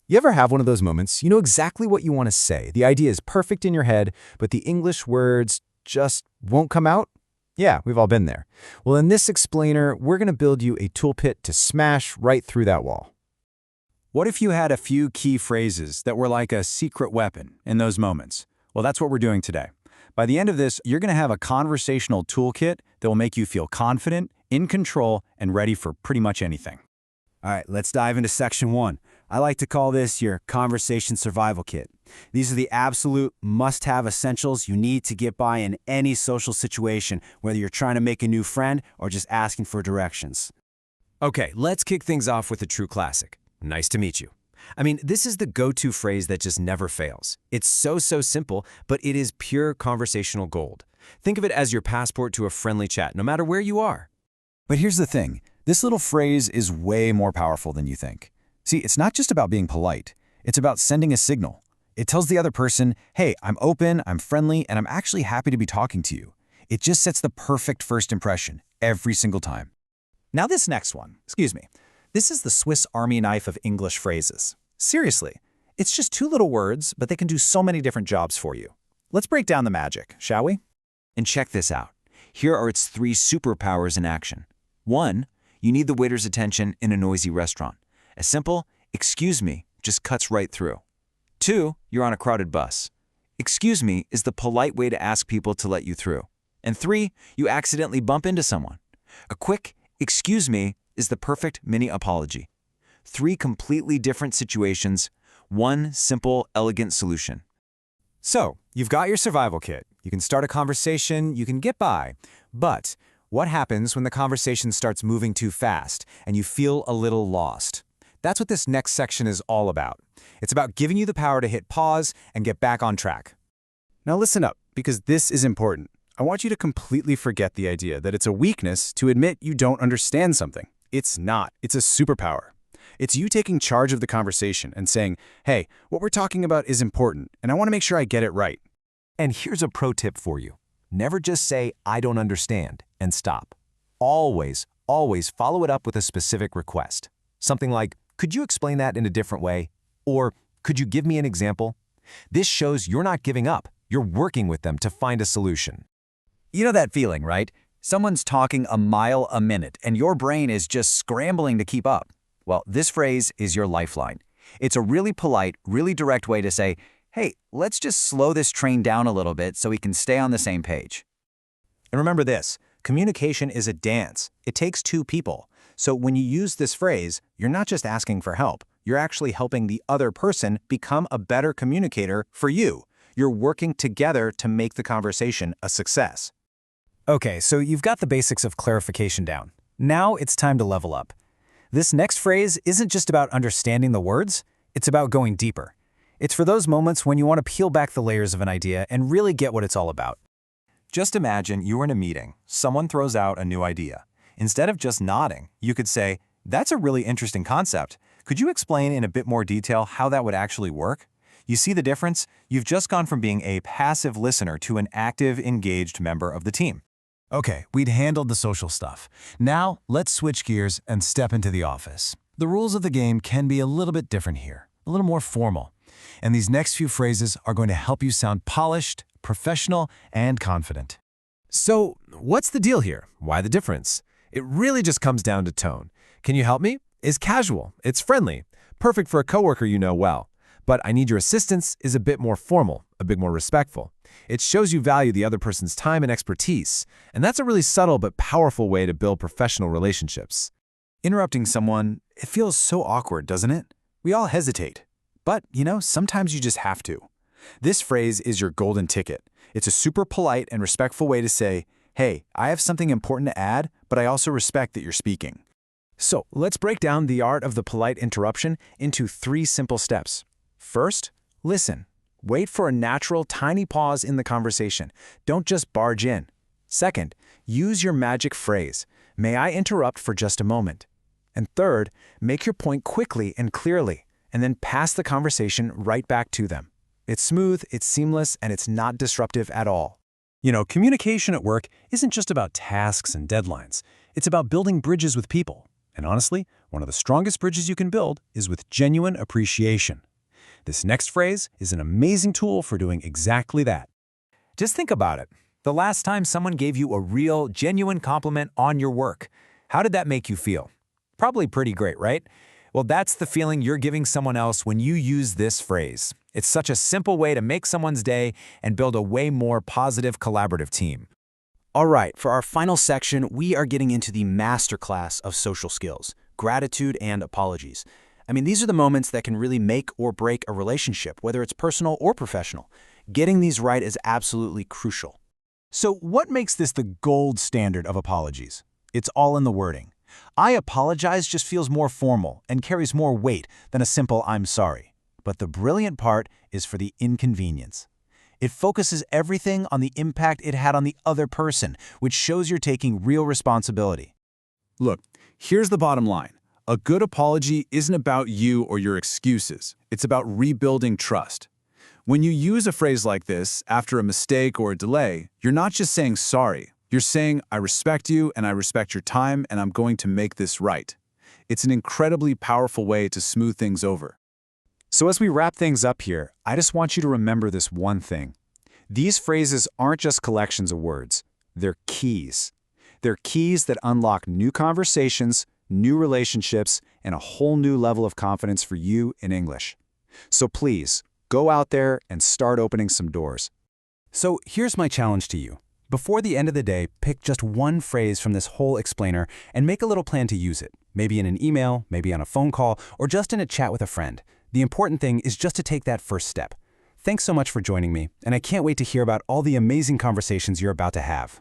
You ever have one of those moments, you know exactly what you want to say, the idea is perfect in your head, but the English words just won't come out? Yeah, we've all been there. Well, in this explainer, we're going to build you a toolkit to smash right through that wall. What if you had a few key phrases that were like a secret weapon in those moments? Well, that's what we're doing today. By the end of this, you're going to have a conversational toolkit that will make you feel confident, in control, and ready for pretty much anything. All right, let's dive into section 1. I like to call this your conversation survival kit. These are the absolute must-have essentials you need to get by in any social situation, whether you're trying to make a new friend or just asking for directions. Okay, let's kick things off with a true classic. Nice to meet you. I mean, this is the go-to phrase that just never fails. It's so simple, but it is pure conversational gold. Think of it as your passport to a friendly chat, no matter where you are. But here's the thing. This little phrase is way more powerful than you think. See, it's not just about being polite. It's about sending a signal. It tells the other person, hey, I'm open, I'm friendly, and I'm actually happy to be talking to you. It just sets the perfect first impression every single time. Now this next one, this is the Swiss Army knife of English phrases. Seriously, it's just 2 little words, but they can do so many different jobs for you. Let's break down the magic, shall we? And check this out. Here are its 3 superpowers in action. 1, you need the waiter's attention in a noisy restaurant. A simple, excuse me, just cuts right through. 2, you're on a crowded bus. Excuse me is the polite way to ask people to let you through. And 3, you accidentally bump into someone. A quick, excuse me, is the perfect mini apology. 3 completely different situations, 1 simple, elegant solution. So, you've got your survival kit. You can start a conversation, you can get by. But what happens when the conversation starts moving too fast and you feel a little lost? That's what this next section is all about. It's about giving you the power to hit pause and get back on track. Now listen up, because this is important. I want you to completely forget the idea that it's a weakness to admit you don't understand something. It's not. It's a superpower. It's you taking charge of the conversation and saying, hey, what we're talking about is important, and I want to make sure I get it right. And here's a pro tip for you. Never just say, I don't understand, and stop. Always follow it up with a specific request. Something like, could you explain that in a different way? Or, could you give me an example? This shows you're not giving up. You're working with them to find a solution. You know that feeling, right? Someone's talking a mile a minute, and your brain is just scrambling to keep up. Well, this phrase is your lifeline. It's a really polite, really direct way to say, hey, let's just slow this train down a little bit so we can stay on the same page. And remember this, communication is a dance. It takes 2 people. So when you use this phrase, you're not just asking for help. You're actually helping the other person become a better communicator for you. You're working together to make the conversation a success. Okay, so you've got the basics of clarification down. Now it's time to level up. This next phrase isn't just about understanding the words, it's about going deeper. It's for those moments when you want to peel back the layers of an idea and really get what it's all about. Just imagine you're in a meeting. Someone throws out a new idea. Instead of just nodding, you could say, that's a really interesting concept. Could you explain in a bit more detail how that would actually work? You see the difference? You've just gone from being a passive listener to an active, engaged member of the team. Okay, we'd handled the social stuff. Now, let's switch gears and step into the office. The rules of the game can be a little bit different here, a little more formal. And these next few phrases are going to help you sound polished, professional, and confident. So, what's the deal here? Why the difference? It really just comes down to tone. Can you help me? Is casual. It's friendly. Perfect for a coworker you know well. But I need your assistance is a bit more formal, a bit more respectful. It shows you value the other person's time and expertise, and that's a really subtle but powerful way to build professional relationships. Interrupting someone, it feels so awkward, doesn't it? We all hesitate. But, sometimes you just have to. This phrase is your golden ticket. It's a super polite and respectful way to say, hey, I have something important to add, but I also respect that you're speaking. So let's break down the art of the polite interruption into 3 simple steps. First, listen. Wait for a natural, tiny pause in the conversation. Don't just barge in. Second, use your magic phrase. May I interrupt for just a moment? And third, make your point quickly and clearly, and then pass the conversation right back to them. It's smooth, it's seamless, and it's not disruptive at all. Communication at work isn't just about tasks and deadlines. It's about building bridges with people. And honestly, One of the strongest bridges you can build is with genuine appreciation. This next phrase is an amazing tool for doing exactly that. Just think about it. The last time someone gave you a real, genuine compliment on your work, how did that make you feel? Probably pretty great, right? Well, that's the feeling you're giving someone else when you use this phrase. It's such a simple way to make someone's day and build a way more positive, collaborative team. All right, for our final section, we are getting into the masterclass of social skills, gratitude and apologies. I mean, these are the moments that can really make or break a relationship, whether it's personal or professional. Getting these right is absolutely crucial. So what makes this the gold standard of apologies? It's all in the wording. I apologize just feels more formal and carries more weight than a simple I'm sorry. But the brilliant part is for the inconvenience. It focuses everything on the impact it had on the other person, which shows you're taking real responsibility. Look, here's the bottom line. A good apology isn't about you or your excuses. It's about rebuilding trust. When you use a phrase like this after a mistake or a delay, you're not just saying sorry. You're saying, I respect you and I respect your time and I'm going to make this right. It's an incredibly powerful way to smooth things over. So as we wrap things up here, I just want you to remember this one thing. These phrases aren't just collections of words. They're keys. They're keys that unlock new conversations, new relationships, and a whole new level of confidence for you in English. So please, go out there and start opening some doors. So here's my challenge to you. Before the end of the day, pick just one phrase from this whole explainer and make a little plan to use it. Maybe in an email, maybe on a phone call, or just in a chat with a friend. The important thing is just to take that first step. Thanks so much for joining me, and I can't wait to hear about all the amazing conversations you're about to have.